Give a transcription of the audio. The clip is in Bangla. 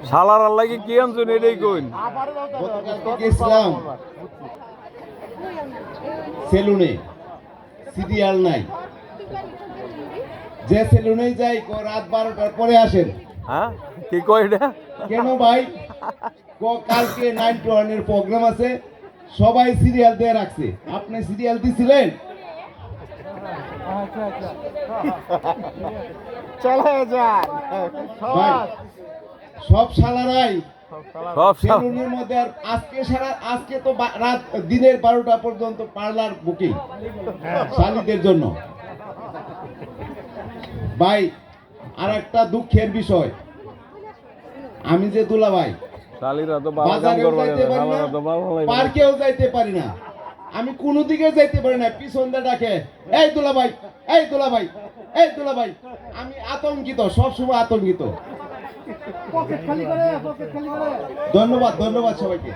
শালার আল্লাহকে কি আনছেন এটাই কইন। গেছিলাম সেলুনে, সিরিয়াল নাই, যে সেলুনে যাই রাত 12টার পরে আসেন। হ্যাঁ কি কয় এটা? কেন ভাই? কালকে 9 to 1 এর প্রোগ্রাম আছে, সবাই সিরিয়াল দিয়ে রাখছে, আপনি সিরিয়াল দিছিলেন? চলে যান ভাই সব শালারাই সব সেলুনের মধ্যে। আর আজকে তো রাত দিনের 12টা পর্যন্ত পার্লার বুকিং শালিদের জন্য। ভাই আর একটা দুঃখের বিষয়, আমি যে দুলা ভাই শালিরা তো ভালো কাম বাজারেও করবে না, যাইতে পারি না, শালারা তো ভালো লাগে না। পার্কেও যাইতে পারি না, আমি কোনো দিকে যাইতে পারি না, পিছন দিয়ে ডাকে এই দুলা ভাই, এই দুলা ভাই, এই দুলা ভাই। আমি আতঙ্কিত, সবসময় আতঙ্কিত। ধন্যবাদ, ধন্যবাদ সবাইকে।